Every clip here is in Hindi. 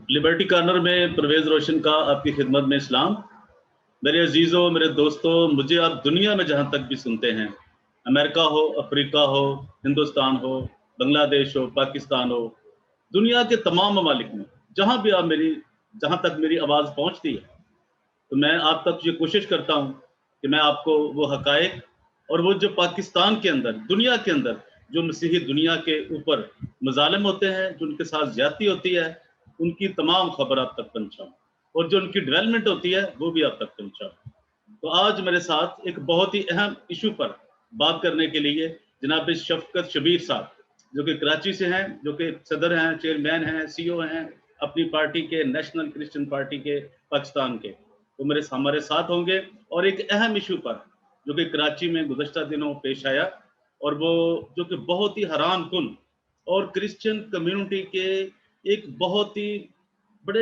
लिबर्टी कॉर्नर में परवेज रोशन का आपकी खिदमत में इस्लाम। मेरे अजीज़ों, मेरे दोस्तों, मुझे आप दुनिया में जहाँ तक भी सुनते हैं, अमेरिका हो, अफ्रीका हो, हिंदुस्तान हो, बांग्लादेश हो, पाकिस्तान हो, दुनिया के तमाम ममालिक में जहाँ भी आप जहाँ तक मेरी आवाज़ पहुँचती है, तो मैं आप तक ये कोशिश करता हूँ कि मैं आपको वो हक़ाइक़ और वो जो पाकिस्तान के अंदर, दुनिया के अंदर जो मसीही दुनिया के ऊपर मज़ालिम होते हैं, जो उनके साथ ज़्यादती होती है, उनकी तमाम खबर आप तक पहुँचाऊँ और जो उनकी डेवलपमेंट होती है, वो भी आप तक पहुँचाऊँ। तो आज मेरे साथ एक बहुत ही अहम इश्यू पर बात करने के लिए जनाब शफ़क़त शब्बीर साहब, जो कि कराची से हैं, जो कि सदर हैं, चेयरमैन हैं, सीईओ हैं अपनी पार्टी के, नेशनल क्रिश्चियन पार्टी के पाकिस्तान के। वो हमारे साथ होंगे और एक अहम इश्यू पर जो कि कराची में गुज़श्ता दिनों पेश आया और वो जो कि बहुत ही हैरान कुन और क्रिश्चियन कम्युनिटी के एक बहुत ही बड़े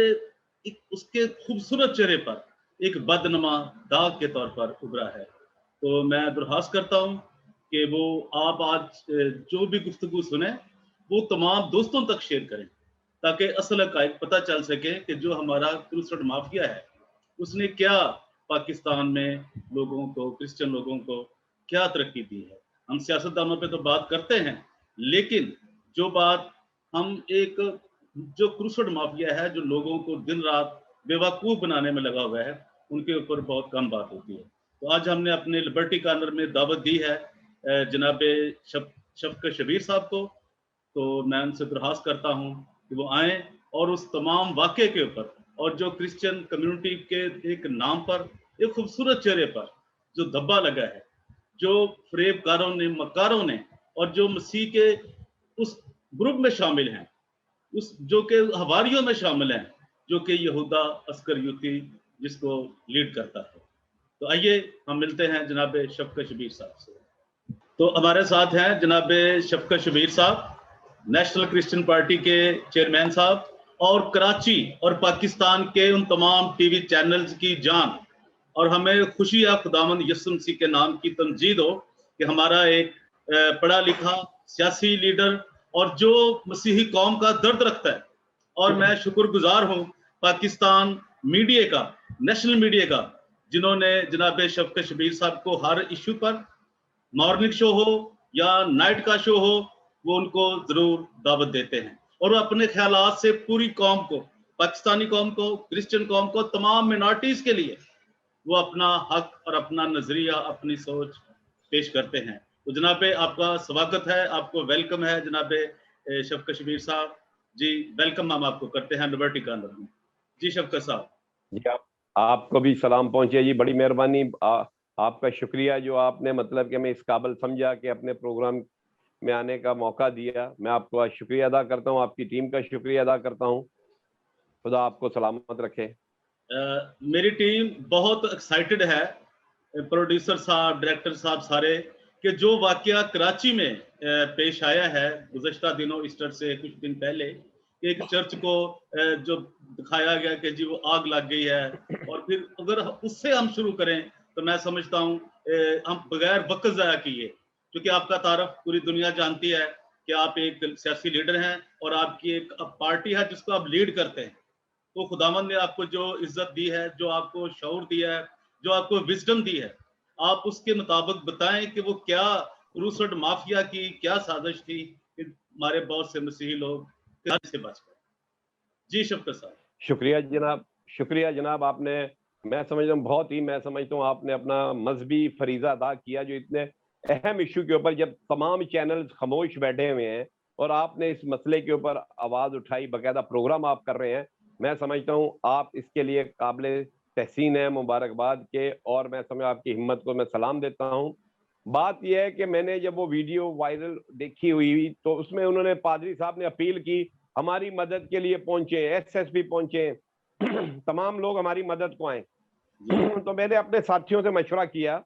एक उसके खूबसूरत चेहरे पर एक बदनुमा दाग के तौर पर उभरा है। तो मैं दरख्वास्त करता हूँ कि वो आप आज जो भी गुफ्तगू सुने, वो तमाम दोस्तों तक शेयर करें, ताकि असल हक़ाइक़ पता चल सके कि जो हमारा क्रूसेड माफिया है, उसने क्या पाकिस्तान में लोगों को, क्रिश्चियन लोगों को क्या तरक्की दी है। हम सियासतदानों पे तो बात करते हैं, लेकिन जो बात हम एक जो क्रूसेड माफिया है, जो लोगों को दिन-रात बेवकूफ़ बनाने में लगा हुआ है, उनके ऊपर बहुत कम बात होती है। तो आज हमने अपने लिबर्टी कॉर्नर में दावत दी है जनाब शफ़क़त शब्बीर साहब को, तो मैं उनसे दरख्वास्त करता हूँ कि वो आएँ और उस तमाम वाक़ये के ऊपर और जो क्रिश्चियन कम्युनिटी के एक नाम पर, एक खूबसूरत चेहरे पर जो धब्बा लगा है, जो फ़रेबकारों ने, मक्कारों ने और जो मसीह के उस ग्रुप में शामिल हैं, उस जो कि हवारियों में शामिल हैं, जो कि यहूदा अस्करियोती जिसको लीड करता है। तो आइए हम मिलते हैं जनाब शफ़क़त शब्बीर साहब से। तो हमारे साथ हैं जनाब शफ़क़त शब्बीर साहब, नेशनल क्रिश्चियन पार्टी के चेयरमैन साहब और कराची और पाकिस्तान के उन तमाम टीवी चैनल्स की जान। और हमें खुशी है खुदावंद यीशु मसीह के नाम की तमजीद हो कि हमारा एक पढ़ा लिखा सियासी लीडर और जो मसीही कौम का दर्द रखता है। और मैं शुक्रगुजार हूँ पाकिस्तान मीडिया का, नेशनल मीडिया का, जिन्होंने जनाब शफ़क़त शब्बीर साहब को हर इश्यू पर मॉर्निंग शो हो या नाइट का शो हो, वो उनको ज़रूर दावत देते हैं और वो अपने ख़यालात से पूरी कौम को, पाकिस्तानी कौम को, क्रिश्चियन कौम को, तमाम मिनॉरिटीज़ के लिए वो अपना हक और अपना नज़रिया, अपनी सोच पेश करते हैं। तो जनाब आपका स्वागत है, आपको वेलकम है जनाब शफ़क़त शब्बीर साहब। जी, वेलकम हम आपको करते हैं लिबर्टी कॉर्नर में। जी शफ़क़त साहब। जी, आपको भी सलाम पहुंचे जी, बड़ी मेहरबानी। आपका शुक्रिया जो आपने मतलब कि हमें इस काबिल समझा कि अपने प्रोग्राम में आने का मौका दिया। मैं आपका शुक्रिया अदा करता हूं, आपकी टीम का शुक्रिया अदा करता हूं। खुदा आपको सलामत रखे। मेरी टीम बहुत एक्साइटेड है, प्रोड्यूसर साहब, डायरेक्टर साहब सारे, कि जो वाकया कराची में पेश आया है गुज़श्ता दिनों, ईस्टर से कुछ दिन पहले, एक चर्च को जो दिखाया गया कि जी वो आग लग गई है। और फिर अगर उससे हम शुरू करें तो मैं समझता हूँ हम बगैर वक्त ज़ाया किए, क्योंकि आपका तारफ़ पूरी दुनिया जानती है कि आप एक सियासी लीडर हैं और आपकी एक पार्टी है जिसको आप लीड करते हैं। तो खुदावंद ने आपको जो इज्जत दी है, जो आपको शऊर दिया है, जो आपको विजडम दी है, आप उसके मुताबिक बताएं कि वो क्या क्रूसेड माफिया की क्या साजिश थी कि हमारे बहुत से मसीही लोग से बच गए। जी शफ़क़त साहब। शुक्रिया जनाब, शुक्रिया जनाब। आपने, मैं समझता हूँ बहुत ही, मैं समझता हूँ आपने अपना मजहबी फरीजा अदा किया, जो इतने अहम इशू के ऊपर जब तमाम चैनल्स खामोश बैठे हुए हैं और आपने इस मसले के ऊपर आवाज उठाई, बाकायदा प्रोग्राम आप कर रहे हैं। मैं समझता हूँ आप इसके लिए काबिल तहसीन है, मुबारकबाद के, और मैं समझ आपकी हिम्मत को मैं सलाम देता हूँ। बात यह है कि मैंने जब वो वीडियो वायरल देखी हुई तो उसमें उन्होंने, पादरी साहब ने अपील की हमारी मदद के लिए पहुंचे, एसएसपी पहुंचे, तमाम लोग हमारी मदद को आए। तो मैंने अपने साथियों से मशवरा किया,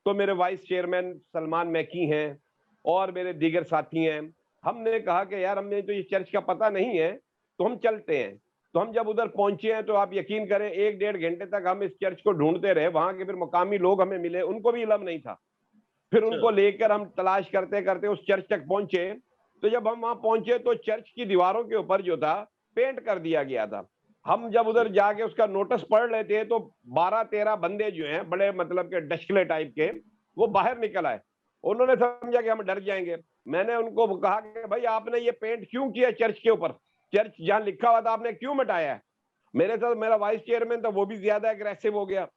तो मेरे वाइस चेयरमैन सलमान मैकी हैं और मेरे दीगर साथी हैं। हमने कहा कि यार हमें तो ये चर्च का पता नहीं है, तो हम चलते हैं। तो हम जब उधर पहुंचे हैं तो आप यकीन करें 1-1.5 घंटे तक हम इस चर्च को ढूंढते रहे। वहां के फिर मुकामी लोग हमें मिले, उनको भी इल्म नहीं था। फिर उनको लेकर हम तलाश करते करते उस चर्च तक पहुंचे। तो जब हम वहां पहुंचे तो चर्च की दीवारों के ऊपर जो था पेंट कर दिया गया था। हम जब उधर जाके उसका नोटिस पढ़ लेते हैं तो 12-13 बंदे जो हैं बड़े मतलब के डशले टाइप के, वो बाहर निकल आए। उन्होंने समझा कि हम डर जाएंगे। मैंने उनको कहा कि भाई आपने ये पेंट क्यों किया चर्च के ऊपर, चर्च जहां लिखा हुआ था आपने क्यों मिटाया है? मेरे साथ मेरा वाइस चेयरमैन था, वो भी ज्यादा एग्रेसिव हो गया।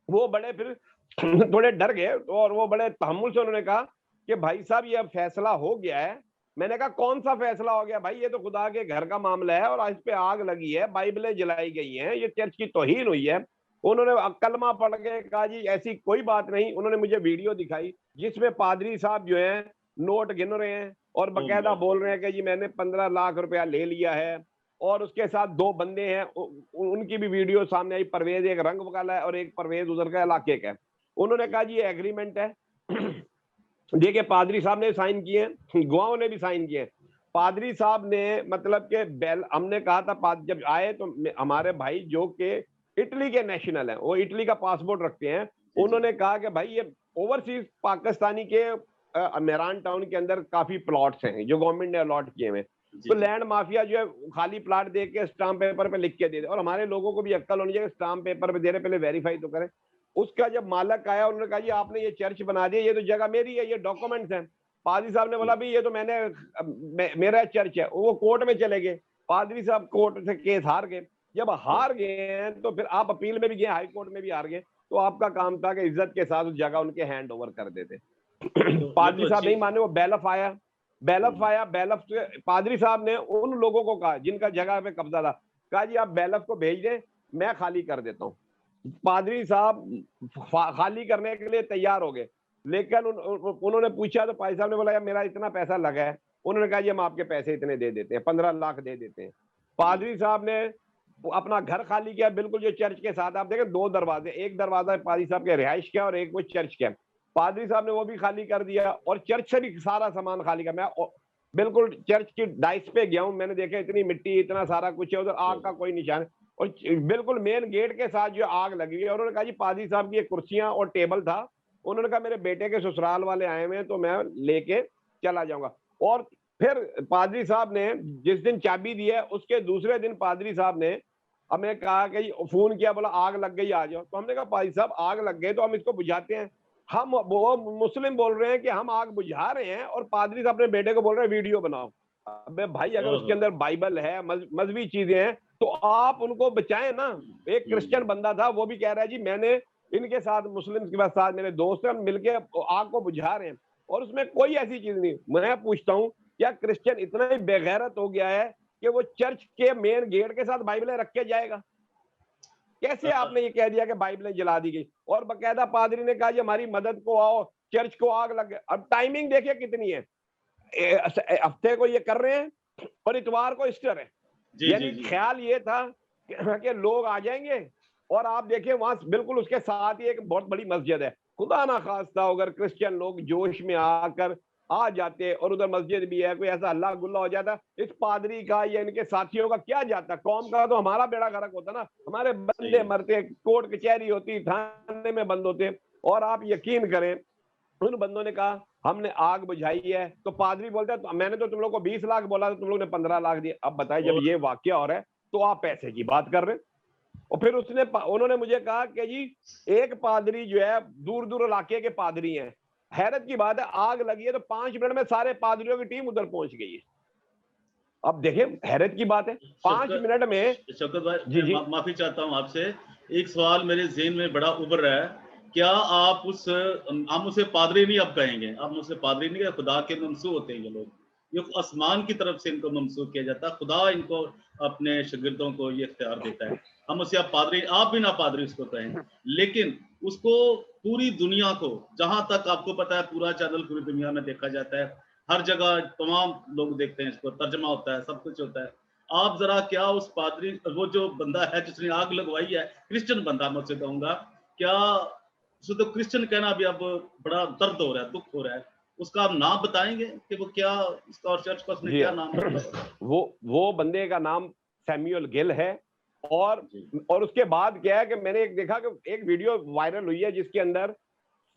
वो बड़े फिर थोड़े डर गए और वो बड़े तहम्मुल से उन्होंने कहा कि भाई साहब ये अब फैसला हो गया है। मैंने कहा कौन सा फैसला हो गया भाई, ये तो खुदा के घर का मामला है और इस पे आग लगी है, बाइबलें जलाई गई हैं, ये चर्च की तौहीन हुई है। उन्होंने कलमा पढ़ के कहा जी ऐसी कोई बात नहीं। उन्होंने मुझे वीडियो दिखाई जिसमें पादरी साहब जो है नोट गिन रहे हैं और ओ बकायदा माय बोल गॉड। रहे हैं कि जी मैंने 15 लाख रुपया ले लिया है। और उसके साथ 2 बंदे हैं, उनकी भी वीडियो सामने आई। परवेज एक रंग वाला है और एक परवेज उधर का इलाके का है। उन्होंने कहा जी ये एग्रीमेंट है। देखिए पादरी साहब ने साइन किए, गवाहों ने भी साइन किए। पादरी साहब ने मतलब के बेल, हमने कहा था जब आए तो हमारे भाई जो के इटली के नेशनल हैं, वो इटली का पासपोर्ट रखते हैं। जी जी उन्होंने कहा कि भाई ये ओवरसीज पाकिस्तानी के मेरान टाउन के अंदर काफी प्लॉट्स हैं जो गवर्नमेंट ने अलॉट किए हुए। जी तो जी। लैंड माफिया जो है खाली प्लाट दे के स्टाम्प पेपर पे लिख के दे दे। और हमारे लोगों को भी अक्ल होनी चाहिए, स्टाम्प पेपर पे दे रहे पहले वेरीफाई तो करें। उसका जब मालक आया उन्होंने कहा जी आपने ये चर्च बना दिया, ये तो जगह मेरी है, ये डॉक्यूमेंट्स हैं। पादरी साहब ने बोला भाई ये तो मेरा चर्च है। वो कोर्ट में चले गए। पादरी साहब कोर्ट से केस हार गए। जब हार गए हैं तो फिर आप अपील में भी गए, हाई कोर्ट में भी हार गए। तो आपका काम था कि इज्जत के साथ उस जगह उनके हैंड ओवर कर देते। ये तो पादरी साहब अच्छी। नहीं माने, वो बैलफ आया। बैलफ हम्म, आया, बैलफ से पादरी साहब ने उन लोगों को कहा जिनका जगह पे कब्जा था, कहा जी आप बैलफ को भेज दें, मैं खाली कर देता हूँ। पादरी साहब खाली करने के लिए तैयार हो गए। लेकिन उन्होंने पूछा तो पादरी साहब ने बोला यार मेरा इतना पैसा लगा है। उन्होंने कहा जी हम आपके पैसे इतने दे देते हैं, 15 लाख दे देते हैं। जी पादरी साहब ने अपना घर खाली किया बिल्कुल जो चर्च के साथ। आप देखें 2 दरवाजे, एक दरवाजा पादरी साहब के रिहाइश का और एक वो चर्च का। पादरी साहब ने वो भी खाली कर दिया और चर्च से भी सारा सामान खाली कर। मैं बिल्कुल चर्च की डाइस पे गया हूं, मैंने देखा इतनी मिट्टी इतना सारा कुछ है, उधर आग का कोई निशान। और बिल्कुल मेन गेट के साथ जो आग लगी है। उन्होंने कहा जी पादरी साहब की कुर्सियां और टेबल था। उन्होंने कहा मेरे बेटे के ससुराल वाले आए हुए हैं तो मैं लेके चला जाऊंगा। और फिर पादरी साहब ने जिस दिन चाबी दी है उसके दूसरे दिन पादरी साहब ने हमें कहा कि फोन किया, बोला आग लग गई आ जाओ। तो हमने कहा पादरी साहब आग लग गई तो हम इसको बुझाते हैं। हम वो मुस्लिम बोल रहे हैं कि हम आग बुझा रहे हैं और पादरी साहब अपने बेटे को बोल रहे हैं वीडियो बनाओ। अबे भाई अगर उसके ओहो। अंदर बाइबल है, मजहबी चीजें हैं तो आप उनको बचाएं ना। एक क्रिश्चियन बंदा था वो भी कह रहा है जी मैंने इनके साथ मुस्लिम के साथ मेरे दोस्त हैं मिलके आग को बुझा रहे हैं और उसमें कोई ऐसी चीज नहीं। मैं पूछता हूँ क्या क्रिश्चियन इतना ही बेगैरत हो गया है कि वो चर्च के मेन गेट के साथ बाइबलें रख के जाएगा? कैसे आपने ये कह दिया कि बाइबलें जला दी गई? और बकायदा पादरी ने कहा जी हमारी मदद को आओ, चर्च को आग लग गई। अब टाइमिंग देखिए कितनी है, हफ्ते को ये कर रहे हैं और इतवार को ईस्टर है। जी जी यानी जी। ख्याल ये था कि लोग आ जाएंगे। और आप देखिए वहां बिल्कुल उसके साथ ही एक बहुत बड़ी मस्जिद है। खुदा ना खास्ता अगर क्रिश्चियन लोग जोश में आकर आ जाते और उधर मस्जिद भी है, कोई ऐसा हल्ला गुल्ला हो जाता, इस पादरी का या इनके साथियों का क्या जाता? कौम का तो हमारा बेड़ा गर्क होता ना, हमारे सही बंदे है। मरते, कोर्ट कचहरी होती, थाने में बंद होते। और आप यकीन करें उन बंदों ने कहा हमने आग बुझाई है। तो पादरी बोलता है तो मैंने तो तुम लोग को 20 लाख बोला था, तुम लोग ने 15 लाख दिए। अब बताए जब और ये वाकया हो रहा है तो आप पैसे की बात कर रहे हैं। और फिर उन्होंने मुझे कहा कि जी एक पादरी जो है दूर दूर इलाके के पादरी हैं। हैरत की बात है आग लगी है तो 5 मिनट में सारे पादरियों की टीम उधर पहुंच गई है। अब देखिए हैरत की बात है 5 शौकत मिनट में। शौकत भाई, जी मैं जी। माफी चाहता हूँ आपसे। एक सवाल मेरे ज़हन में बड़ा उभर रहा है। क्या आप हम उसे पादरी नहीं अब कहेंगे, हम उसे पादरी नहीं कहेंगे, खुदा के ममसू होते हैं ये लोग। ये आसमान की तरफ से इनको ममसू किया जाता है, खुदा इनको अपने शागिर्दों को ये इख्तियार देता है। हम उसे अब पादरी, आप भी ना पादरी उसको कहें, लेकिन उसको पूरी दुनिया को, जहां तक आपको पता है पूरा चैनल पूरी दुनिया में देखा जाता है, हर जगह तमाम लोग देखते हैं इसको, तर्जमा होता है, सब कुछ होता है। आप जरा क्या उस पादरी, वो जो बंदा है जिसने आग लगवाई है, क्रिश्चियन बंदा मैं उससे कहूंगा, क्या उसे तो क्रिश्चियन कहना भी अब बड़ा दर्द हो रहा है, दुख हो रहा है। उसका आप नाम बताएंगे कि वो क्या, उसका और चर्च का उसने जी क्या हाँ। नाम रखा है? वो बंदे का नाम सैमुअल गिल है। और जी और उसके बाद क्या है कि मैंने एक देखा कि एक वीडियो वायरल हुई है जिसके अंदर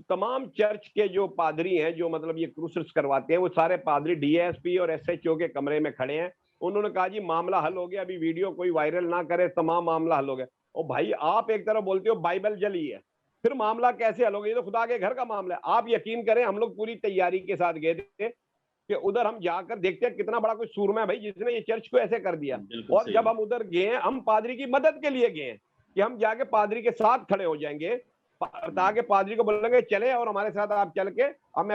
तमाम चर्च के जो पादरी हैं जो मतलब ये क्रूसेस करवाते हैं वो सारे पादरी डीएसपी और एसएचओ के कमरे में खड़े हैं उन्होंने कहा जी मामला हल हो गया, अभी वीडियो कोई वायरल ना करे, तमाम मामला हल हो गया। और भाई आप एक तरफ बोलते हो बाइबल जली है, फिर मामला कैसे हल हो गया? ये तो खुदा के घर का मामला है। आप यकीन करें, हम लोग पूरी तैयारी के साथ गए थे कि उधर हम जाकर देखते हैं कितना बड़ा कोई सूरमा है भाई जिसने ये चर्च को ऐसे कर दिया। बिल्कुल और सही। जब हम उधर गए, हम पादरी की मदद के लिए गए कि हम जाके पादरी के साथ खड़े हो जाएंगे, ताकि पादरी को बोलेंगे चले और हमारे साथ आप चल के हम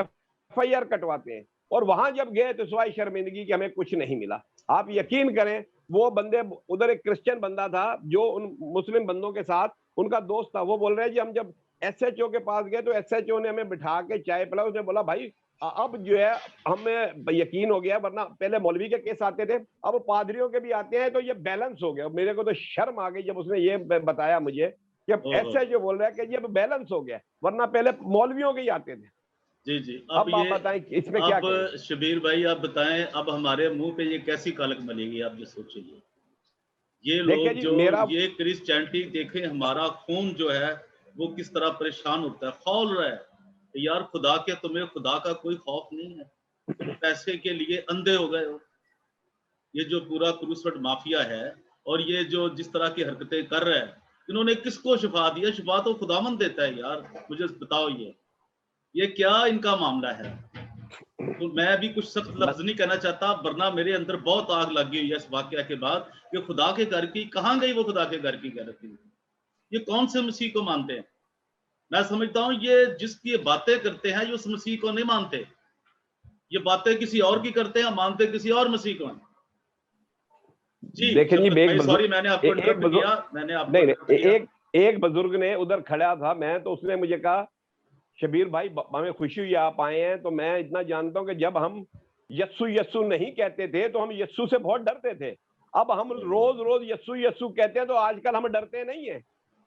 FIR कटवाते हैं। और वहां जब गए तो सिवाय शर्मिंदगी कि हमें कुछ नहीं मिला। आप यकीन करें, वो बंदे, उधर एक क्रिश्चियन बंदा था जो उन मुस्लिम बंदों के साथ उनका दोस्त था, वो बोल रहे हैं जी हम जब SHO के पास गए तो SHO ने हमें बिठा के चाय पिला। उसने बोला भाई अब जो है हमें यकीन हो गया, वरना पहले मौलवी के केस आते थे, अब पादरियों के भी आते हैं, तो ये बैलेंस हो गया। मेरे को तो शर्म आ गई जब उसने ये बताया मुझे कि अब SHO बोल रहा है कि ये अब बैलेंस हो गया, वरना पहले मौलवियों के ही आते थे। जी जी। अब आप बताएं इसमें क्या करें? अब शबीर भाई आप बताएं, अब हमारे मुंह पे ये कैसी कालक मलेगी? आप जो सोचिए, ये लोग जो ये क्रिश्चियनिटी देखें, हमारा खून जो है वो किस तरह परेशान होता है, खौल रहा है यार। खुदा के, तुम्हें खुदा का कोई खौफ नहीं है, तुम पैसे के लिए अंधे हो गए हो। ये जो पूरा क्रूसफर्ड माफिया है और ये जो जिस तरह की हरकतें कर रहा है, इन्होंने किसको शिफा दिया? शिफा तो खुदावंद देता है यार, मुझे बताओ ये क्या इनका मामला है? तो मैं भी कुछ सख्त लफ्ज नहीं कहना चाहता, वरना मेरे अंदर बहुत आग लगी हुई है इस वाकया के बाद कि खुदा के घर की कहाँ गई वो खुदा के घर की गैरत? ये कौन से मसीह को मानते हैं? मैं समझता हूँ ये जिसकी बातें करते हैं ये उस मसीह को नहीं मानते, ये बातें किसी और की करते हैं, मानते किसी और मसीह को हैं। जी देखें जी, सॉरी मैंने आपको इंटरप्ट किया, मैंने आपको नहीं, एक बुजुर्ग ने उधर खड़ा था, मैं तो उसने मुझे कहा शबीर भाई हमें खुशी हुई आप आए हैं, तो मैं इतना जानता हूं कि जब हम यस्सु यस्सु नहीं कहते थे तो हम यस्सु से बहुत डरते थे। अब हम रोज रोज यस्सु यस्सु कहते हैं तो आजकल हम डरते नहीं है।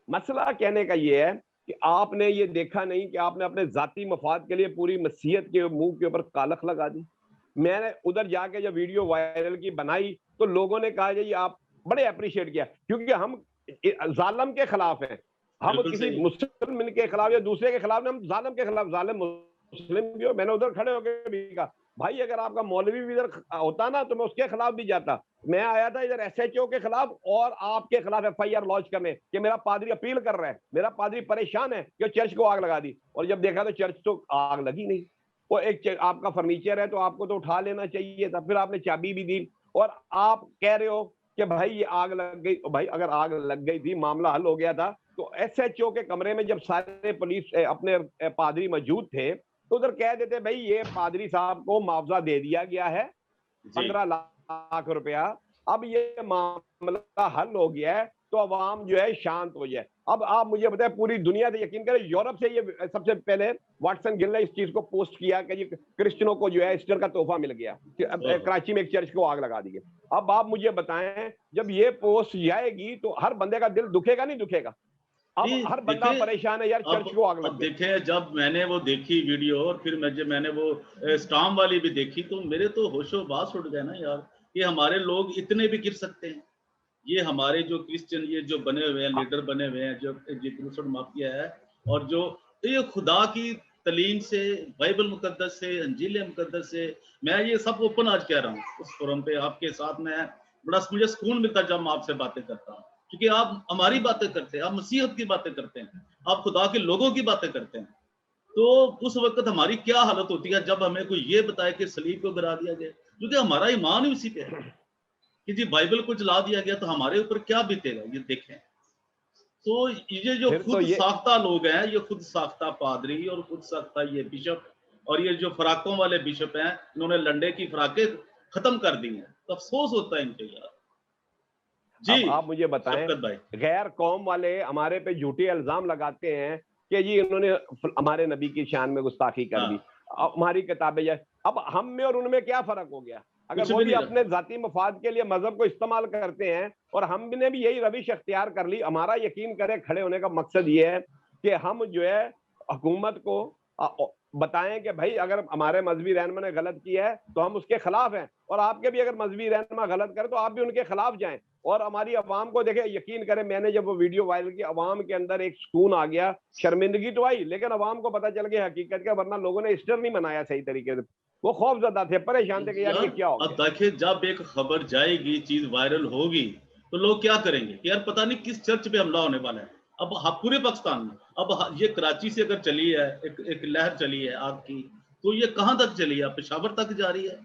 मसला कहने का ये है कि आपने ये देखा नहीं कि आपने अपने जाती मफाद के लिए पूरी मसीहत के मुंह के ऊपर कालख लगा दी। मैंने उधर जाके जब वीडियो वायरल की बनाई तो लोगों ने कहा जी आप बड़े अप्रिशिएट किया, क्योंकि हम जालम के खिलाफ हैं। हम किसी मुस्लिम के खिलाफ या दूसरे के खिलाफ, हम जालिम के खिलाफ, जालिम मुस्लिम भी हो। मैंने उधर खड़े होकर भी कहा भाई अगर आपका मौलवी भी इधर होता ना तो मैं उसके खिलाफ भी जाता। मैं आया था इधर SHO के खिलाफ और आपके खिलाफ FIR लॉन्च करने कि मेरा पादरी अपील कर रहा है, मेरा पादरी परेशान है कि चर्च को आग लगा दी। और जब देखा तो चर्च तो आग लगी नहीं, वो एक आपका फर्नीचर है तो आपको तो उठा लेना चाहिए था, फिर आपने चाबी भी दी और आप कह रहे हो कि भाई ये आग लग गई। भाई अगर आग लग गई थी, मामला हल हो गया था, तो SHO के कमरे में जब सारे पुलिस अपने पादरी मौजूद थे तो उधर कह देते भाई ये पादरी साहब को मुआवजा दे दिया गया है 15 लाख रुपया, अब ये मामला हल हो गया है तो अवाम जो है शांत हो जाए। अब आप मुझे बताएं, पूरी दुनिया से यकीन करें, यूरोप से ये सबसे पहले वाटसन गिल ने इस चीज को पोस्ट किया कि ये क्रिश्चियनों को जो है ईस्टर का तोहफा मिल गया कि कराची में एक चर्च को आग लगा दी गई। अब आप मुझे बताएं, जब ये पोस्ट जाएगी तो हर बंदे का दिल दुखेगा नहीं दुखेगा? अब हर बंदा परेशान है यार, चर्च को आग लग गई। देखे जब मैंने वो देखी वीडियो और फिर मैंने वो स्टाम वाली भी देखी तो मेरे तो होशो बास उड़ गए ना यार, ये हमारे लोग इतने भी गिर सकते हैं। ये हमारे जो क्रिश्चियन ये जो बने हुए हैं, लीडर बने हुए हैं, जो क्रूसफर्ड माफिया है, और जो ये खुदा की तलीम से, बाइबल मुकद्दस से, अंजील मुकद्दस से, मैं ये सब ओपन आज कह रहा हूँ उस फोरम पे आपके साथ में, बड़ा मुझे सुकून मिलता है जब मैं आपसे बातें करता हूँ, क्योंकि आप हमारी बातें करते हैं, आप मसीहत की बातें करते हैं, आप खुदा के लोगों की बातें करते हैं। तो उस वक्त हमारी क्या हालत होती है जब हमें कोई ये बताए कि सलीब को गिरा दिया गया, क्योंकि हमारा ईमान ही उसी पे है कि जी बाइबल को जला दिया गया, तो हमारे ऊपर क्या बीतेगा ये देखें। तो ये जो खुद साख्ता लोग हैं, ये खुद साख्ता पादरी और खुद साख्ता ये बिशप और ये जो फराकों वाले बिशप हैं, इन्होंने लंडे की फराकें खत्म कर दी हैं, तो अफसोस होता है इनके यार। जी अब आप मुझे बताएं, गैर कौम वाले हमारे पे झूठे इल्जाम लगाते हैं कि जी इन्होंने हमारे नबी की शान में गुस्ताखी कर दी, हमारी किताबें जाए। अब हम में और उनमें क्या फर्क हो गया? अगर वो भी अपने जाती मफाद के लिए मजहब को इस्तेमाल करते हैं और हमने भी यही रविश अख्तियार कर ली, हमारा यकीन करें खड़े होने का मकसद ये है कि हम जो है हुकूमत को बताएं कि भाई अगर हमारे मजहबी रहनुमा ने गलत किया है तो हम उसके खिलाफ हैं, और आपके भी अगर मजहबी रहनुमा गलत करे तो आप भी उनके खिलाफ जाएं। और हमारी अवाम को देखे, यकीन करें मैंने जब वो वीडियो वायरल की, अवाम के अंदर एक सुकून आ गया, शर्मिंदगी तो आई लेकिन अवाम को पता चल गया हकीकत का, वरना लोगों ने ईस्टर नहीं मनाया सही तरीके से, वो खौफजदा थे, परेशान थे कि यार ये क्या हो अब गया। देखिए, जब एक खबर जाएगी, चीज वायरल होगी, तो लोग क्या करेंगे कि यार पता नहीं किस चर्च पे हमला होने वाला है। अब पूरे पाकिस्तान में, अब ये कराची से अगर चली है एक लहर चली है आग की, तो ये कहां तक चली है? पेशावर तक जा रही है,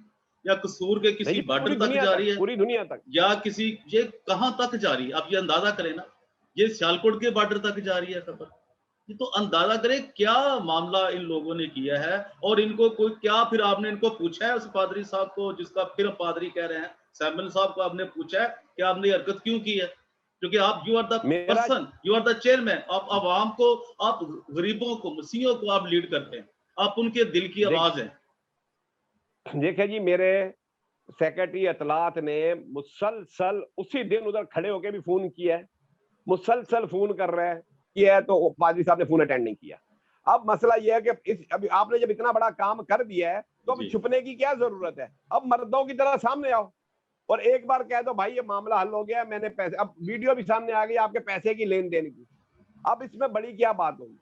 या कसूर के किसी नहीं, बॉर्डर पूरी तक दुनिया जा तक, रही है, पूरी दुनिया तक। या किसी, ये कहां तक जा रही है? आप ये अंदाजा करें ना, ये सियालकोट के बॉर्डर तक जा रही है खबर। ये तो अंदाजा करें क्या मामला इन लोगों ने किया है। और इनको कोई क्या, फिर आपने इनको पूछा है उस पादरी साहब को, जिसका फिर पादरी कह रहे हैं, सैमुअल साहब को आपने पूछा है कि आपने ये हरकत क्यों की है? क्योंकि आप, यू आर द मेरा person, you are the chairman, आप आवाम को, आप गरीबों को, मसीहों को आप लीड करते हैं, आप उनके दिल की आवाज हैं। देखिए जी, मेरे सेक्रेटरी अतलात ने मुसलसल उसी दिन उधर खड़े होकर भी फोन किया है, मुसलसल फोन कर रहे हैं, किया है, तो पादरी साहब ने फोन अटेंड नहीं किया। अब मसला यह है कि अभी आपने जब इतना बड़ा काम कर दिया है तो अब जी छुपने की क्या जरूरत है? अब मर्दों की तरह सामने आओ और एक बार कह दो भाई ये मामला हल हो गया, मैंने पैसे, अब वीडियो भी सामने आ गई आपके पैसे की लेन देन की, अब इसमें बड़ी क्या बात होगी?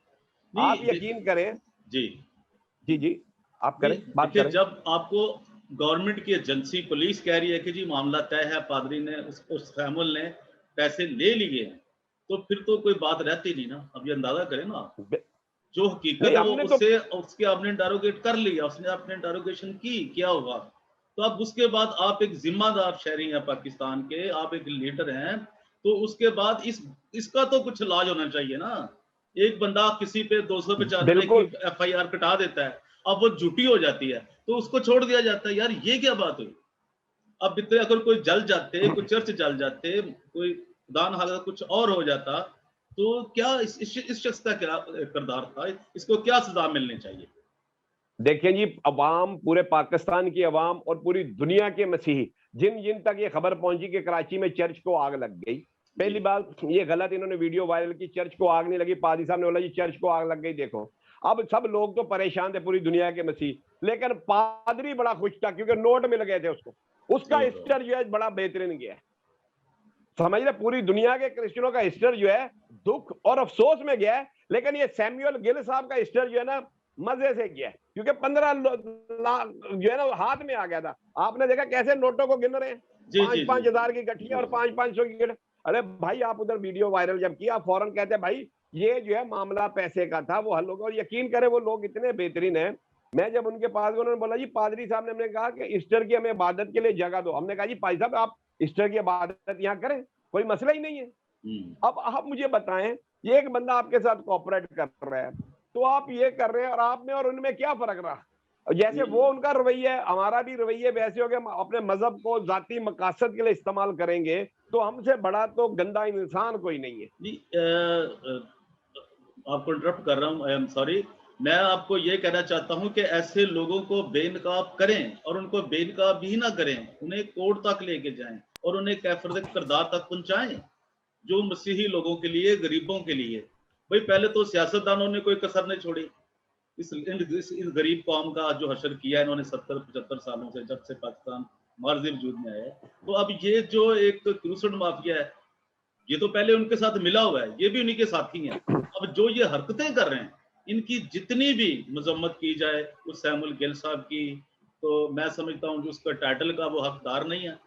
आप नहीं यकीन करें। जी जी जी, आप नहीं, करें, बात देखिए, करें। जब आपको गवर्नमेंट की एजेंसी पुलिस कह रही है कि जी मामला तय है, पादरी ने, उस सैमुअल ने पैसे ले लिए हैं, तो फिर तो कोई बात रहती नहीं ना। अब ये अंदाजा करें ना आप, जो हकीकत नहीं, है वो हमने तो, उससे, उसके आपने इंटरोगेट कर लिया, उसने आपने इंटरोगेशन की, क्या होगा? तो अब उसके बाद आप एक जिम्मेदार शहरी हैं पाकिस्तान के, आप एक लीडर हैं, तो उसके बाद इसका तो कुछ इलाज होना चाहिए ना। एक बंदा किसी पे 295 की बिल्कुल FIR कटा देता है, अब वो झूठी हो जाती है तो उसको छोड़ दिया जाता है। यार ये क्या बात हुई? अब इतने, अगर कोई जल जाते, कोई चर्च जल जाते, कोई दान हालत कुछ और हो जाता, तो क्या इस शख्स का क्या किरदार था? इसको क्या सजा मिलनी चाहिए? देखिए जी, अवाम, पूरे पाकिस्तान की अवाम और पूरी दुनिया के मसीही, जिन जिन तक ये खबर पहुंची कि कराची में चर्च को आग लग गई, जी पहली बात ये गलत इन्होंने वीडियो वायरल की, चर्च को आग नहीं लगी, पादी साहब ने बोला जी चर्च को आग लग गई। देखो, अब सब लोग तो परेशान थे, पूरी दुनिया के मसीह, लेकिन पादरी बड़ा खुश था क्योंकि नोट मिल गए थे उसको, उसका जी ईस्टर जो है बड़ा बेहतरीन गया है। समझ रहे, पूरी दुनिया के क्रिश्चियनों का ईस्टर जो है दुख और अफसोस में गया है, लेकिन ये सैमुअल गिल साहब का ईस्टर जो है ना मजे से गया है, क्योंकि 15 लाख जो है ना हाथ में आ गया था। आपने देखा कैसे नोटों को गिन रहे हैं, जी जी पांच जी पांच हजार की गठिया और 500 की गठिया। अरे भाई, आप उधर वीडियो वायरल जब किया, फौरन कहते हैं भाई ये जो है मामला पैसे का था, वो हल होगा। और यकीन करें वो लोग इतने बेहतरीन है, मैं जब उनके पास गया, उन्होंने बोला जी पादरी साहब ने, हमने कहा कि ईस्टर की हमें इबादत के लिए जगह दो। हमने कहा जी भाई साहब आप ईस्टर की इबादत यहाँ करें, कोई मसला ही नहीं है। अब आप मुझे बताएं, ये एक बंदा आपके साथ कोऑपरेट कर रहा है, तो आप ये कर रहे हैं, और आप में और उनमें क्या फर्क रहा? जैसे वो उनका रवैया है, हमारा भी रवैया वैसे हो गया, अपने मजहब को जाती मकासद के लिए इस्तेमाल करेंगे तो हमसे बड़ा तो गंदा इंसान कोई नहीं है। जी, आपको इंटरप्ट कर रहा हूँ, आई एम सॉरी। मैं आपको ये कहना चाहता हूँ कि ऐसे लोगों को बेनकाब करें, और उनको बेनकाब भी ना करें, उन्हें कोर्ट तक लेके जाएं और उन्हें कैफर किरदार तक पहुंचाएं, जो मसीही लोगों के लिए, गरीबों के लिए। भाई पहले तो सियासतदानों ने कोई कसर नहीं छोड़ी इस गरीब कौम का जो हशर किया इन्होंने 70-75 सालों से, जब से पाकिस्तान मार्जी वजूद में आया है। तो अब ये जो एक क्रूसेड माफिया है, ये तो पहले उनके साथ मिला हुआ है, ये भी उन्हीं के साथी हैं। अब जो ये हरकतें कर रहे हैं, इनकी जितनी भी मजम्मत की जाए उस सैमुअल गिल साहब की, तो मैं समझता हूँ जो उसका टाइटल का वो हकदार नहीं है,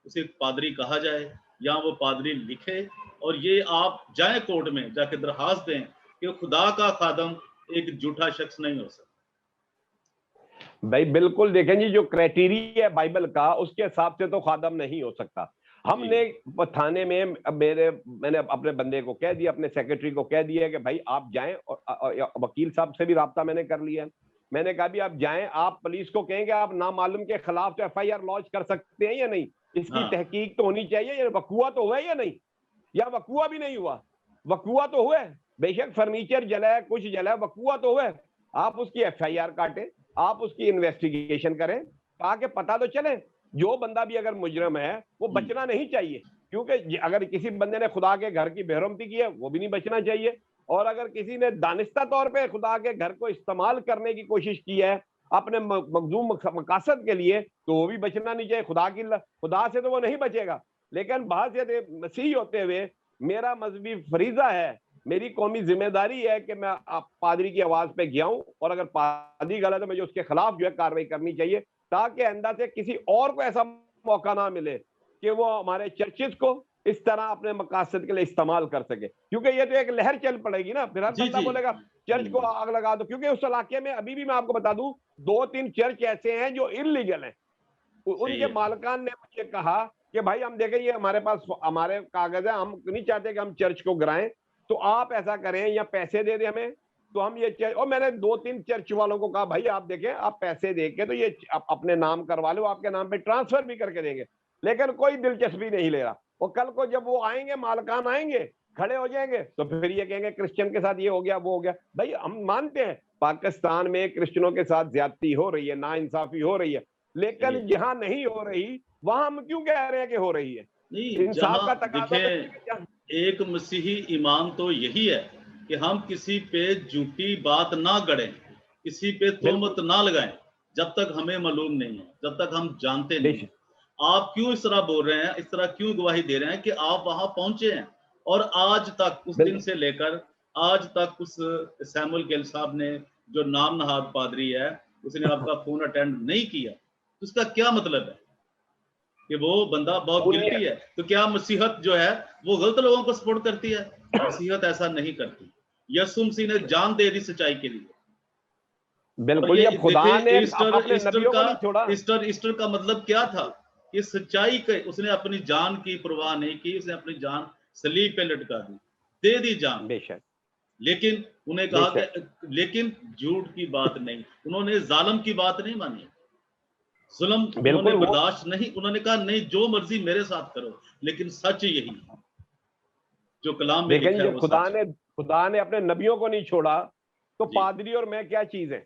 उसे पादरी कहा जाए, या वो पादरी लिखे, और ये आप जाएं कोर्ट में जाके दरखास्त दें कि खुदा का खादम एक झूठा शख्स नहीं हो सकता। भाई बिल्कुल, देखें जी, जो क्राइटेरिया है बाइबल का उसके हिसाब से तो खादम नहीं हो सकता। हमने थाने में, मैंने अपने बंदे को कह दिया, अपने सेक्रेटरी को कह दिया कि भाई आप जाएं, और वकील साहब से भी राब्ता मैंने कर लिया। मैंने कहा भी आप जाएं, आप पुलिस को कहेंगे आप नामालूम के खिलाफ तो FIR लॉन्च कर सकते हैं या नहीं, इसकी हाँ तहकीक तो होनी चाहिए, ये वकुआ तो हुआ या नहीं, या वकुआ भी नहीं हुआ? वकुआ तो हुआ, बेशक फर्नीचर जला है, कुछ जला है, वकुआ तो हुआ। आप उसकी FIR काटें, आप उसकी इन्वेस्टिगेशन करें, ताकि पता तो चले जो बंदा भी अगर मुजरम है वो बचना नहीं चाहिए, क्योंकि अगर किसी बंदे ने खुदा के घर की बेरहमती की है वो भी नहीं बचना चाहिए, और अगर किसी ने दानिस्ता तौर पे खुदा के घर को इस्तेमाल करने की कोशिश की है अपने मखजूम मकासद के लिए तो वो भी बचना नहीं चाहिए। खुदा से तो वो नहीं बचेगा, लेकिन बाहसियत मसीही होते हुए मेरा मजहबी फरीजा है, मेरी कौमी जिम्मेदारी है कि मैं पादरी की आवाज पे गया हूं, और अगर पादरी गलत है मुझे उसके खिलाफ जो है कार्रवाई करनी चाहिए, ताकि आइंदा से किसी और को ऐसा मौका ना मिले कि वो हमारे चर्चिज को इस तरह अपने मकासद के लिए इस्तेमाल कर सके। क्योंकि ये तो एक लहर चल पड़ेगी ना, फिर हर जी बंदा जी। बोलेगा चर्च को आग लगा दो। क्योंकि उस इलाके में अभी भी मैं आपको बता दूं 2-3 चर्च ऐसे हैं जो इलीगल हैं। सही उनके है। मालकान ने मुझे कहा कि भाई हम देखें ये हमारे पास हमारे कागज है, हम नहीं चाहते कि हम चर्च को गिराएं, तो आप ऐसा करें या पैसे दे दें हमें, तो हम ये चर्च, और मैंने 2-3 चर्च वालों को कहा भाई आप देखें आप पैसे दे के तो ये अपने नाम करवा लो, आपके नाम पे ट्रांसफर भी करके देंगे। लेकिन कोई दिलचस्पी नहीं ले रहा। और कल को जब वो आएंगे, मालकान आएंगे, खड़े हो जाएंगे, तो फिर ये कहेंगे क्रिश्चियन के साथ ये हो गया वो हो गया। भाई हम मानते हैं पाकिस्तान में क्रिश्चियनों के साथ ज्यादती हो रही है, नाइंसाफी हो रही है, सही है। लेकिन जहां नहीं हो रही वहां हम क्यों कह रहे हैं कि हो रही है? नहीं, इंसाफ जहां का तकाजा तो देखें, क्या? एक मसीही ईमान तो यही है कि हम किसी पे झूठी बात ना गढ़ें, किसी पे तोहमत बिल्कुल ना लगाएं, जब तक हमें मालूम नहीं है, जब तक हम जानते नहीं बेशक, हैं। आप क्यों इस तरह बोल रहे हैं, इस तरह क्यों गवाही दे रहे हैं कि आप वहां पहुंचे हैं, और आज तक उस दिन बिल्कुल से लेकर आज तक उस सैमुअल गिल साहब ने, जो नाम नहाद पादरी है, उसने आपका फोन अटेंड नहीं किया, तो उसका क्या मतलब है कि वो बंदा बहुत गिल्टी उन्हें है? तो क्या मसीहत जो है वो गलत लोगों को सपोर्ट करती है? मसीहत ऐसा नहीं करती। यीशु मसीह ने जान दे दी सच्चाई के लिए। और बिल्कुल, ये जब खुदा देखे, ने ईस्टर अपने ईस्टर नबियों का को नहीं छोड़ा। ईस्टर का मतलब क्या था कि सच्चाई के उसने अपनी जान की परवाह नहीं की, उसने अपनी जान सलीब पे लटका दी, दे दी जान। बेशक लेकिन उन्हें कहा बेशक कि लेकिन झूठ की बात नहीं, उन्होंने जालिम की बात नहीं मानी, जुल्म उन्होंने बिल्कुल वो बर्दाश्त नहीं, उन्होंने कहा नहीं जो मर्जी मेरे साथ करो, लेकिन सच यही है, जो कलाम में देखें लिखा जी, है जब वो सच है। खुदा ने अपने नबियों को नहीं छोड़ा, तो जी पादरी और मैं क्या चीज है?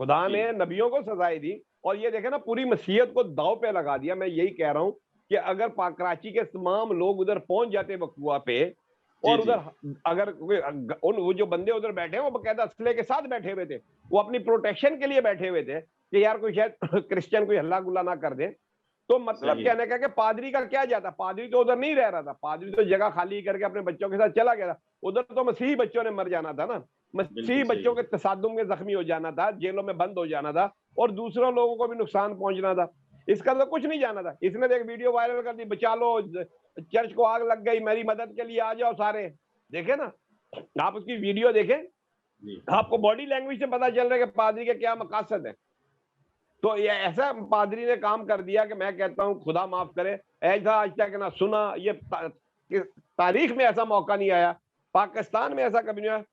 खुदा जी ने नबियों को सजाएं दी, और ये देखे ना पूरी मसीहत को दांव पे लगा दिया। मैं यही कह रहा हूं कि अगर कराची के तमाम लोग उधर पहुंच जाते वकूआ पे, जी और जी। उधर अगर वो जो बंदे उधर बैठे हैं वो बकायदा असले के साथ बैठे हुए थे, वो अपनी प्रोटेक्शन के लिए बैठे हुए थे कि यार कोई शायद क्रिश्चियन कोई हल्ला गुल्ला ना कर दे। तो मतलब सही है। कहने का कि पादरी का क्या जाता, पादरी तो उधर नहीं रह रहा था, पादरी तो जगह खाली करके अपने बच्चों के साथ चला गया था। उधर तो मसीही बच्चों ने मर जाना था ना, बिल्कुल मसीही सही बच्चों है। के तसादुम में जख्मी हो जाना था, जेलों में बंद हो जाना था, और दूसरों लोगों को भी नुकसान पहुंचना था। इसका तो कुछ नहीं जाना था। इसने तो एक वीडियो वायरल कर दी, बचा लो चर्च को आग लग गई, मेरी मदद के लिए आ जाओ सारे। देखे ना, आप उसकी वीडियो देखें, जी आपको बॉडी लैंग्वेज से पता चल रहा है कि पादरी के क्या मकासद है। तो ये ऐसा पादरी ने काम कर दिया कि मैं कहता हूं खुदा माफ करे, ऐसा आज तक ना सुना, ये तारीख में ऐसा मौका नहीं आया, पाकिस्तान में ऐसा कभी नहीं आया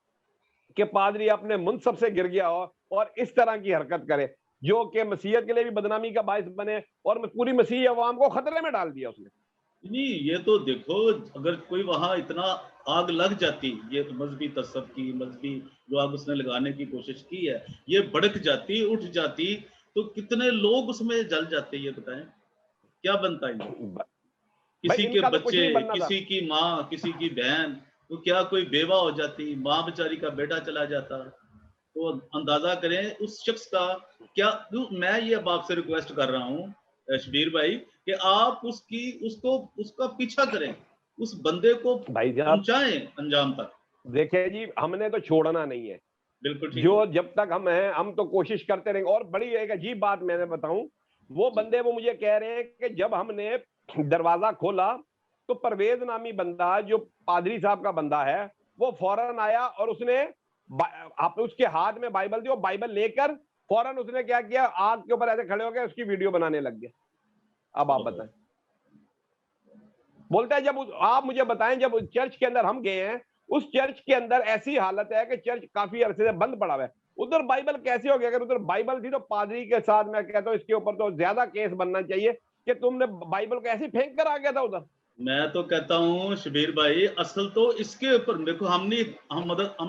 कि पादरी अपने मुनसब से गिर गया हो और इस तरह की हरकत करे, जो कि मसीहत के लिए भी बदनामी का बायस बने, और पूरी मसीही अवाम को खतरे में डाल दिया उसने। नहीं, ये तो देखो, अगर कोई वहां इतना आग लग जाती, ये तो मजहबी तसब की, मजहबी जो आग उसने लगाने की कोशिश की है, ये भड़क जाती, उठ जाती, तो कितने लोग उसमें जल जाते, ये बताएं क्या बनता इनका? भाई किसी के इनका तो कुछ बच्चे, नहीं बनना था। किसी की माँ, किसी की बहन, तो क्या कोई बेवा हो जाती, माँ बेचारी का बेटा चला जाता, तो अंदाजा करें उस शख्स का क्या। मैं ये अब आपसे रिक्वेस्ट कर रहा हूँ शबीर भाई, कि आप उसको उसका पीछा करें, उस बंदे को भाई साहब पहुंचाएं अंजाम तक। देखिए जी, हमने तो छोड़ना नहीं है, बिल्कुल ठीक है। जो जब तक हम हैं हम तो कोशिश करते रहेंगे। और बड़ी एक अजीब बात मैंने बताऊं, वो जी बंदे वो मुझे कह रहे हैं कि जब हमने दरवाजा खोला तो परवेज नामी बंदा जो पादरी साहब का बंदा है, वो फौरन आया और उसने आप उसके हाथ में बाइबल दी, और बाइबल लेकर फौरन उसने क्या किया, आग के ऊपर ऐसे खड़े हो गए, उसकी वीडियो बनाने लग गया। अब आप ओहो, बताएं, बोलता है जब आप मुझे बताएं, जब चर्च के अंदर हम गए हैं, उस चर्च के अंदर ऐसी हालत है कि चर्च काफी अरसे से बंद पड़ा हुआ है, उधर बाइबल कैसे हो गया? अगर उधर बाइबल थी तो पादरी के साथ मैं कहता हूं इसके ऊपर तो ज्यादा केस बनना चाहिए कि तुमने बाइबल को ऐसे फेंक कर आ गया था उधर। मैं तो कहता हूँ शबीर भाई, असल तो इसके ऊपर देखो, हम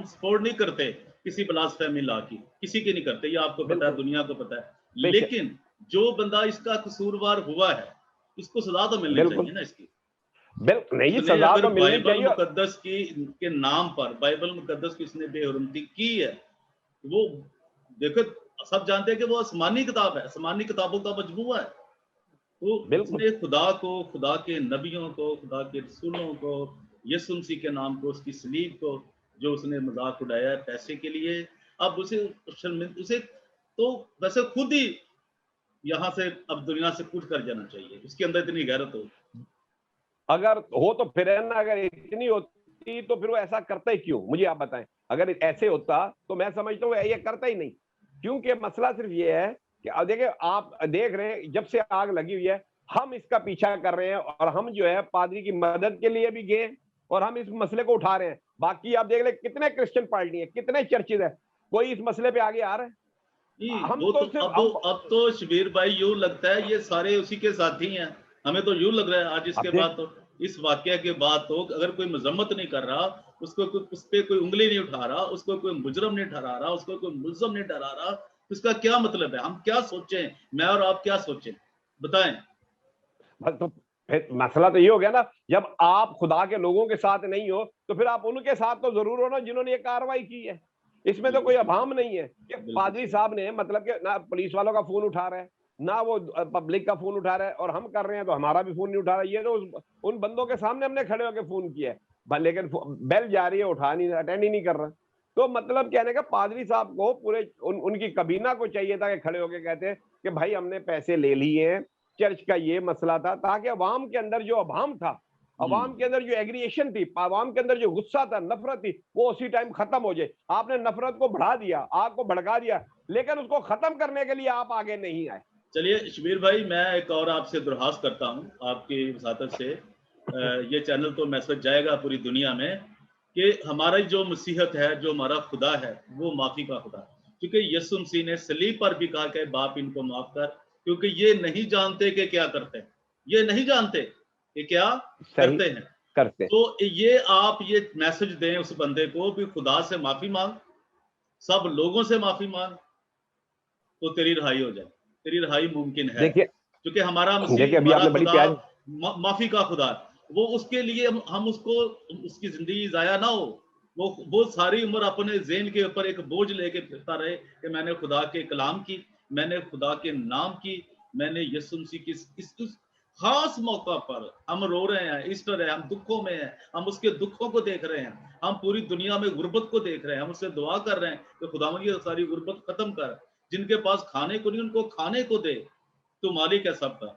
सपोर्ट नहीं करते किसी ब्लास्फेमी लॉ की, किसी की नहीं करते, ये आपको पता है, बिल्कुल दुनिया को पता है। बेशक, लेकिन जो बंदा इसका कसूरवार हुआ है, इसको सजा तो मिलनी बिल्कुल चाहिए ना इसकी। बिल्कुल नहीं, उसने सजा अगर तो मिलनी बाइबल चाहिए। मुकद्दस की के नाम पर, बाइबल मुकद्दस की उसने बेहुरमती की है, वो देखो, सब जानते हैं कि वो आसमानी किताब है, आसमानी किताबों का मजमूआ है। तो बिल्कुल। उसने खुदा को, खुदा के नबियों को, खुदा के रसूलों को, यीशु मसीह के नाम को, उसकी सलीब को जो उसने मजाक उड़ाया है पैसे के लिए, अब उसे शर्मिंदा, उसे तो वैसे खुद ही यहाँ से अब दुनिया से कूच कर जाना चाहिए, उसके अंदर इतनी गैरत हो। अगर हो तो फिर है ना, अगर इतनी होती तो फिर वो ऐसा करता ही क्यों, मुझे आप बताएं। अगर ऐसे होता तो मैं समझता हूँ ये करता ही नहीं, क्योंकि मसला सिर्फ ये है कि अब देखिए, आप देख रहे हैं जब से आग लगी हुई है हम इसका पीछा कर रहे हैं, और हम जो है पादरी की मदद के लिए भी गए और हम इस मसले को उठा रहे हैं। बाकी आप देख ले कितने क्रिश्चियन पार्टी है, कितने चर्चेज है, कोई इस मसले पे आगे आ रहा है? नहीं, हम वो तो तो सिर्फ हम अब तो शबीर भाई यूं लगता है ये सारे उसी के साथी हैं। हमें तो यूं लग रहा है आज इसके आप देख, बाद तो, इस वाकया के बाद तो अगर कोई मजम्मत नहीं कर रहा, उसको कोई, उस पे कोई उंगली नहीं उठा रहा, उसको कोई मुजरम नहीं ठहरा रहा, उसको कोई मुल्ज़म नहीं ठहरा रहा, तो इसका क्या मतलब है? हम क्या सोचें, मैं और आप क्या सोचें, बताएं। बस तो फिर मसला तो ये हो गया ना, जब आप खुदा के लोगों के साथ नहीं हो तो फिर आप उनके साथ तो जरूर हो ना जिन्होंने ये कार्रवाई की है। इसमें तो कोई बिल्कुल, अभाम नहीं है कि बिल्कुल पादरी सही। साहब ने, मतलब कि ना पुलिस वालों का फोन उठा रहे हैं, ना वो पब्लिक का फोन उठा रहे हैं, और हम कर रहे हैं तो हमारा भी फोन नहीं उठा रहा है। ये तो उन बंदों के सामने हमने खड़े होकर फोन किया है, लेकिन बेल जा रही है, उठा नहीं, अटेंड ही नहीं कर रहा। तो मतलब कहने का पादरी साहब को पूरे उनकी कबीना को चाहिए था कि खड़े होकर कहते हैं कि भाई हमने पैसे ले लिए हैं, चर्च का ये मसला था, ताकि अवाम के अंदर जो अभाम था, अवाम के अंदर जो एग्रीएशन थी, अवाम के अंदर जो गुस्सा था, नफरत थी, वो उसी टाइम खत्म हो जाए। आपने नफरत को बढ़ा दिया, आग को भड़का दिया, लेकिन उसको खत्म करने के लिए आप आगे नहीं आए। चलिए शबीर भाई, मैं एक और आपसे दरख्वास्त करता हूँ आपकी वसातत से, ये चैनल तो मैसेज जाएगा पूरी दुनिया में कि हमारी जो मसीहत है, जो हमारा खुदा है, वो माफ़ी का खुदा है। क्योंकि यीशु मसीह ने सलीब पर भी कहा कि बाप इनको माफ़ कर, क्योंकि ये नहीं जानते कि क्या करते हैं, ये नहीं जानते कि क्या सही करते हैं। करते। तो ये आप ये मैसेज दें उस बंदे को भी, खुदा से माफ़ी मांग, सब लोगों से माफ़ी मांग, तो तेरी रिहाई हो जाए, तेरी रिहाई मुमकिन है। देखिए, क्योंकि हमारा मसीह, देखिए अभी हमारा आपने बड़ी खुदा प्यारी, माफ़ी का खुदा है। वो उसके लिए हम उसको, उसकी ज़िंदगी ज़ाया ना हो, वो सारी उम्र अपने ज़हन के ऊपर एक बोझ लेके फिरता रहे कि मैंने खुदा के कलाम की, मैंने खुदा के नाम की, मैंने यीशु मसीह की इस ख़ास मौका पर हम रो रहे हैं, ईस्टर है, हम दुखों में हैं, हम उसके दुखों को देख रहे हैं, हम पूरी दुनिया में गुर्बत को देख रहे हैं, हम उससे दुआ कर रहे हैं कि खुदावंद ये सारी गुर्बत खत्म कर, जिनके पास खाने को नहीं उनको खाने को दे, तू मालिक है सबका,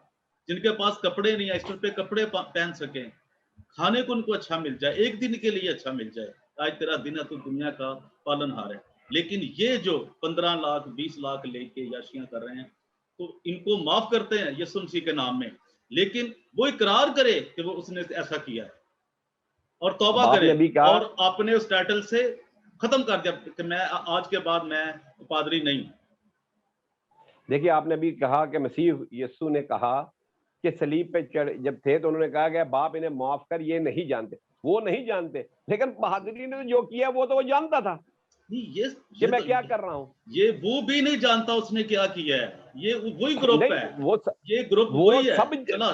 जिनके पास कपड़े नहीं है ईस्टर पे कपड़े पहन सकें, खाने को उनको अच्छा मिल जाए, एक दिन के लिए अच्छा मिल जाए। आज तेरा दिन है, तू दुनिया का पालनहार है। लेकिन ये जो 15 लाख 20 लाख लेके याशियां कर रहे हैं, तो इनको माफ करते हैं यीशु मसीह के नाम में, लेकिन वो इकरार करे कि वो उसने ऐसा किया है और तौबा अब करे आपने भी कहा, और अपने उस टाइटल से खत्म कर दिया कि मैं आज के बाद मैं पादरी नहीं हूं। देखिए आपने भी कहा कि मसीह यीशु ने कहा कि सलीब पे चढ़ जब थे तो उन्होंने कहा कि बाप इन्हें माफ कर, ये नहीं जानते। वो नहीं जानते, लेकिन पादरी ने जो किया वो तो वो जानता था नहीं, कि ये मैं तो क्या कर रहा हूं। ये वो भी नहीं जानता उसने क्या किया है, ये वही ग्रुप नहीं, है, ये ग्रुप वो वही है सब, चला।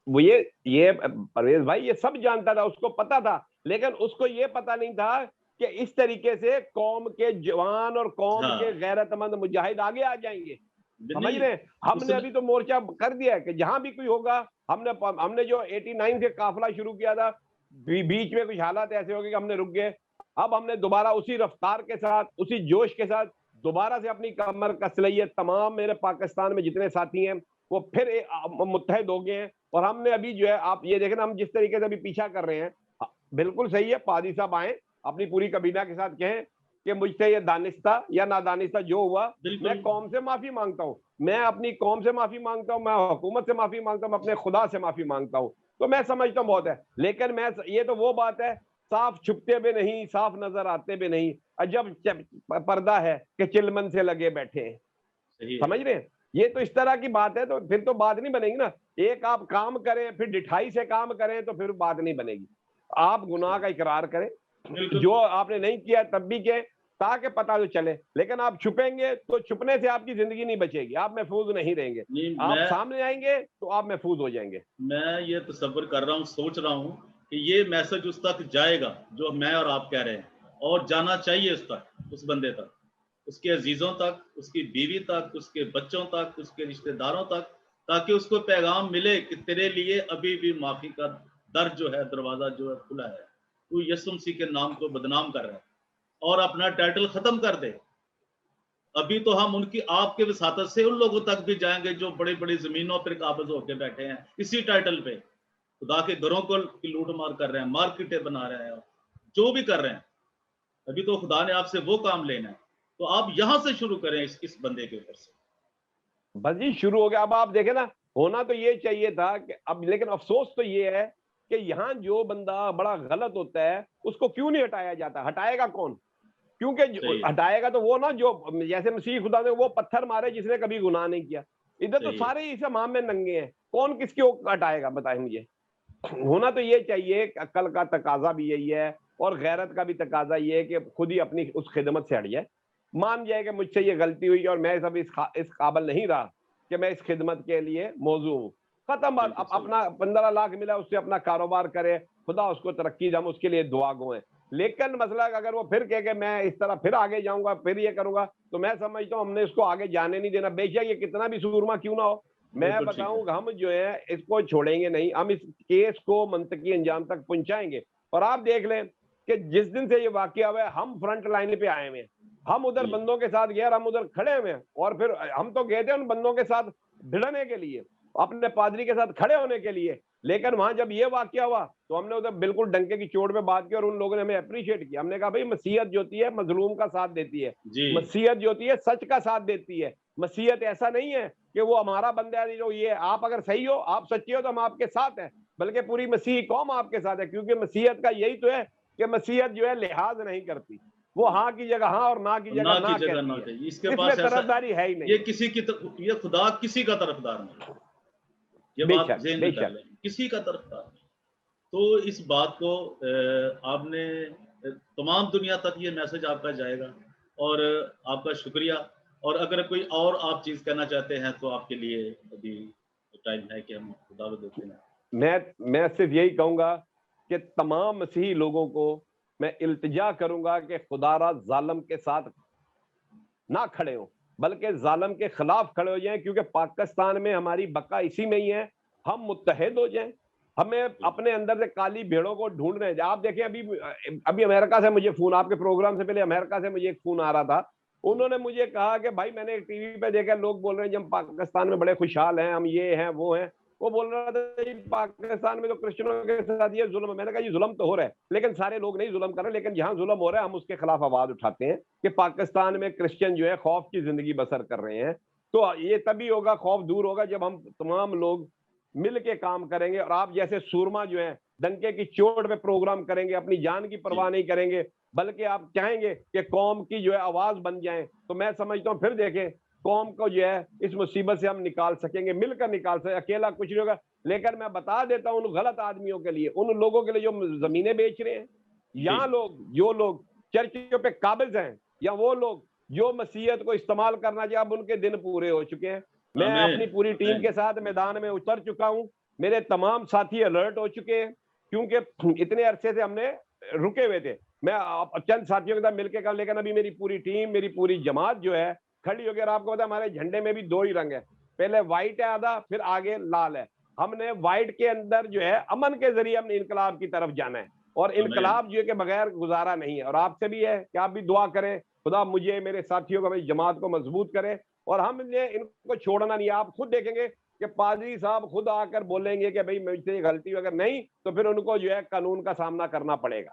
वो ये परवेज भाई ये सब जानता था, उसको पता था, लेकिन उसको ये पता नहीं था कि इस तरीके से कौम के जवान और कौम के हाँ, गैरतमंद मुजाहिद आगे आ जाएंगे। समझ नहीं रहे हैं? हमने उसने, अभी तो मोर्चा कर दिया है कि जहां भी कोई होगा, हमने जो 89 से काफिला शुरू किया था, बीच में कुछ हालात ऐसे हो गए कि हमने रुक गए। अब हमने दोबारा उसी रफ्तार के साथ, उसी जोश के साथ दोबारा से अपनी कमर कस ली है। तमाम मेरे पाकिस्तान में जितने साथी हैं वो फिर मुत्तहद हो गए हैं, और हमने अभी जो है, आप ये देखें ना, हम जिस तरीके से अभी पीछा कर रहे हैं, बिल्कुल सही है, पादी साहब आए अपनी पूरी कबीना के साथ कहें कि मुझसे ये दानिस्ता या नादानिस्ता जो हुआ, मैं बिल्कुल कौम से माफी मांगता हूँ, मैं अपनी कौम से माफी मांगता हूँ, मैं हुकूमत से माफी मांगता हूँ, मैं अपने खुदा से माफी मांगता हूँ। तो मैं समझता हूँ बहुत है, लेकिन मैं, ये तो वो बात है, साफ छुपते भी नहीं, साफ नजर आते भी नहीं, अजब पर्दा है कि चिलमन से लगे बैठे हैं। सही है। समझ रहे हैं? ये तो इस तरह की बात है, तो फिर तो बात नहीं बनेगी ना। एक आप काम करें फिर डिठाई से काम करें तो फिर बात नहीं बनेगी। आप गुनाह का इकरार करें, बिल्कुल जो आपने नहीं किया तब भी कहें, ताकि पता तो चले। लेकिन आप छुपेंगे तो छुपने से आपकी जिंदगी नहीं बचेगी, आप महफूज नहीं रहेंगे। नहीं, आप सामने आएंगे तो आप महफूज हो जाएंगे। मैं ये तसव्वुर कर रहा हूँ, सोच रहा हूँ कि ये मैसेज उस तक जाएगा जो मैं और आप कह रहे हैं, और जाना चाहिए उस तक, उस बंदे तक, उसके अजीजों तक, उसकी बीवी तक, उसके बच्चों तक, उसके रिश्तेदारों तक, ताकि उसको पैगाम मिले कि तेरे लिए अभी भी माफी का दर जो है, दरवाजा जो है खुला है। तू यीशु मसीह के नाम को बदनाम कर रहा है और अपना टाइटल खत्म कर दे। अभी तो हम उनकी आपके वसातत से उन लोगों तक भी जाएंगे जो बड़ी-बड़ी जमीनों पर काबिज होके बैठे हैं इसी टाइटल पे। खुदा के घरों को लूट मार कर रहे हैं, मार्केटें बना रहे हैं, जो भी कर रहे हैं। अभी तो खुदा ने आपसे वो काम लेना है, तो आप यहाँ से शुरू करें इस बंदे के ऊपर से। बस जी शुरू हो गया। अब आप देखें ना, होना तो ये चाहिए था कि अब, लेकिन अफसोस तो ये है कि यहाँ जो बंदा बड़ा गलत होता है उसको क्यों नहीं हटाया जाता? हटाएगा कौन? क्योंकि सही है, हटाएगा तो वो ना जो जैसे मसीह खुदा ने वो पत्थर मारे जिसने कभी गुनाह नहीं किया। इधर तो सही है। सारे इस माम में नंगे हैं, कौन किसको हटाएगा बताएं मुझे। होना तो ये चाहिए, अक्ल का तकाजा भी यही है और गैरत का भी तकाजा ये है कि खुद ही अपनी उस खिदमत से हट जाए, मान जाए कि मुझसे ये गलती हुई और मैं सब इस काबिल नहीं रहा कि मैं इस खिदमत के लिए मौजू हूँ। खत्म बात। बिल्कुल अब सही। अपना 15 लाख मिला, उससे अपना कारोबार करे, खुदा उसको तरक्की दे, हम उसके लिए दुआ गो हैं। लेकिन मसला अगर वो फिर कहे कि मैं इस तरह फिर आगे जाऊंगा, फिर ये करूंगा, तो मैं समझता हूँ हमने इसको आगे जाने नहीं देना, बेशक ये कितना भी सूरमा क्यों ना हो। मैं बिल्कुल ठीक है। बताऊं, हम जो है इसको छोड़ेंगे नहीं, हम इस केस को मंतकी अंजाम तक पहुंचाएंगे। और आप देख लें कि जिस दिन से ये वाकया हुआ है, हम फ्रंट लाइन पे आए हुए हैं। हम उधर जी, बंदों के साथ गए और हम उधर खड़े हुए हैं, और फिर हम तो गए थे उन बंदों के साथ भिड़ने के लिए, अपने पादरी के साथ खड़े होने के लिए। लेकिन वहां जब ये वाकया हुआ तो हमने उधर बिल्कुल डंके की चोट पे बात की और उन लोगों ने हमें अप्रिशिएट किया। हमने कहा भाई मसीहत जो होती है मजलूम का साथ देती है, जी। मसीहत जो होती है सच का साथ देती है। मसीहत ऐसा नहीं है कि वो हमारा बंदा है जो ये आप अगर सही हो, आप सच्चे हो तो हम आपके साथ हैं, बल्कि पूरी मसीही कौम आपके साथ है। क्योंकि मसीहत का यही तो है कि मसीहत जो है लिहाज नहीं करती, वो हाँ की जगह हाँ और ना की और जगह ना की ना जगह कहती ना है। चाहिए। इसके इसमें पास ऐसा तरफदारी है ही नहीं ये है। किसी की ये खुदा किसी का तरफदार नहीं। ये बात बेशक ज़हन में कर बेशक। लें, किसी का तरफदार नहीं। तो इस बात को आपने तमाम दुनिया तक ये मैसेज आपका जाएगा और आपका शुक्रिया। और अगर कोई और आप चीज़ कहना चाहते हैं तो आपके लिए अभी टाइम है कि हम दावत देते हैं। मैं सिर्फ यही कहूंगा कि तमाम मसीही लोगों को मैं इल्तिजा करूंगा कि खुदारा जालिम के साथ ना खड़े हो, बल्कि जालिम के खिलाफ खड़े हो जाएं। क्योंकि पाकिस्तान में हमारी बका इसी में ही है, हम मुत्तहिद हो जाएं। हमें जी, अपने अंदर से काली भेड़ों को ढूंढ रहे हैं। आप देखें, अभी अभी अमेरिका से मुझे फोन, आपके प्रोग्राम से पहले अमेरिका से मुझे एक फोन आ रहा था। जी, उन्होंने मुझे कहा कि भाई मैंने टीवी पे देखा, लोग बोल रहे हैं जब पाकिस्तान में बड़े खुशहाल हैं, हम ये हैं वो हैं। वो बोल रहा था जी पाकिस्तान में तो क्रिश्चियनों के साथ ये जुल्म है। मैंने कहा ये जुल्म तो हो रहा है, लेकिन सारे लोग नहीं जुल्म कर रहे, लेकिन जहां जुल्म हो रहा है हम उसके खिलाफ आवाज उठाते हैं कि पाकिस्तान में क्रिश्चियन जो है खौफ की जिंदगी बसर कर रहे हैं। तो ये तभी होगा, खौफ दूर होगा, जब हम तमाम लोग मिल के काम करेंगे। और आप जैसे सूरमा जो है डंके की चोट पे प्रोग्राम करेंगे, अपनी जान की जी, परवाह नहीं करेंगे, बल्कि आप चाहेंगे कि कौम की जो है आवाज बन जाए। तो मैं समझता हूँ फिर देखें कौम को जो है इस मुसीबत से हम निकाल सकेंगे, मिलकर निकाल सकेंगे, अकेला कुछ नहीं होगा। लेकिन मैं बता देता हूं उन गलत आदमियों के लिए, उन लोगों के लिए जो जमीनें बेच रहे हैं, जी। या लोग जो लोग चर्चों पे काबिज हैं, या वो लोग जो मसीहत को इस्तेमाल करना चाहिए, अब उनके दिन पूरे हो चुके हैं। मैं आमीन, अपनी पूरी टीम आमीन। के साथ मैदान में उतर चुका हूं। मेरे तमाम साथी अलर्ट हो चुके हैं, क्योंकि इतने अरसे से हमने रुके हुए थे। मैं चंद साथियों के साथ मिलकर कर, लेकिन अभी मेरी पूरी टीम, मेरी पूरी जमात जो है खड़ी हो गई। और आपको पता है हमारे झंडे में भी दो ही रंग है, पहले व्हाइट है आधा, फिर आगे लाल है। हमने व्हाइट के अंदर जो है अमन के जरिए हमने इनकलाब की तरफ जाना है, और आमीन। इनकलाब जो है के बगैर गुजारा नहीं है। और आपसे भी है कि आप भी दुआ करें, खुदा मुझे, मेरे साथियों को, मेरी जमात को मजबूत करे। और हमने इनको छोड़ना नहीं है। आप खुद देखेंगे कि पादरी साहब खुद आकर बोलेंगे कि भाई मुझसे ये गलती, अगर नहीं तो फिर उनको जो है कानून का सामना करना पड़ेगा।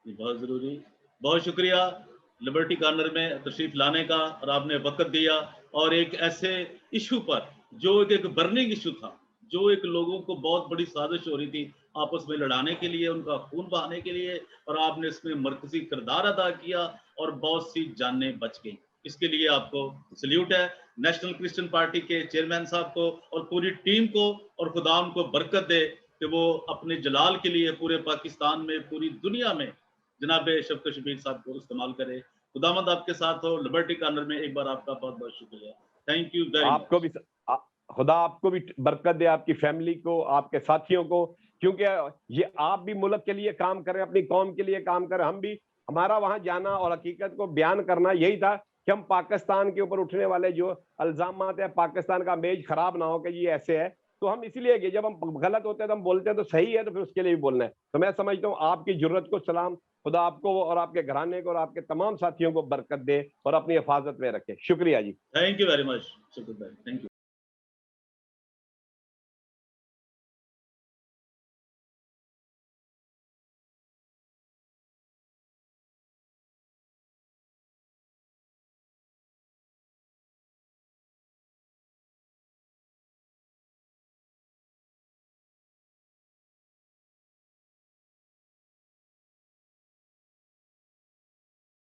जी, बहुत ज़रूरी। बहुत शुक्रिया लिबर्टी कॉर्नर में तशरीफ़ लाने का, और आपने वक़्त दिया और एक ऐसे इश्यू पर जो एक बर्निंग इश्यू था, जो एक लोगों को बहुत बड़ी साज़िश हो रही थी आपस में लड़ाने के लिए, उनका खून बहाने के लिए, और आपने इसमें मरकज़ी किरदार अदा किया और बहुत सी जानें बच गईं। इसके लिए आपको सैल्यूट है। नेशनल क्रिश्चियन पार्टी के चेयरमैन साहब को और पूरी टीम को, और खुदा उनको बरकत दे कि वो अपने जलाल के लिए पूरे पाकिस्तान में, पूरी दुनिया में जनाब शफ़क़त शबीर साहब को इस्तेमाल करे। खुदावंद आपके साथ हो। लिबर्टी कॉर्नर में एक बार आपका बहुत-बहुत शुक्रिया। थैंक यू वेरी आपको मच। भी आ, खुदा आपको भी बरकत दे, आपकी फैमिली को, आपके साथियों को। क्योंकि ये आप भी मुल्क के लिए काम करें, अपनी कौम के लिए काम करें, हम भी, हमारा वहां जाना और हकीकत को बयान करना यही था कि हम पाकिस्तान के ऊपर उठने वाले जो इल्जामात है, पाकिस्तान का इमेज खराब ना हो कि ये ऐसे है, तो हम इसलिए कि जब हम गलत होते हैं तो हम बोलते हैं तो सही है, तो फिर उसके लिए भी बोलना है। तो मैं समझता हूँ आपकी जुर्रत को सलाम, खुदा आपको और आपके घराने को और आपके तमाम साथियों को बरकत दे और अपनी हिफाजत में रखे। शुक्रिया जी। थैंक यू वेरी मच शुक्र भाई, थैंक यू।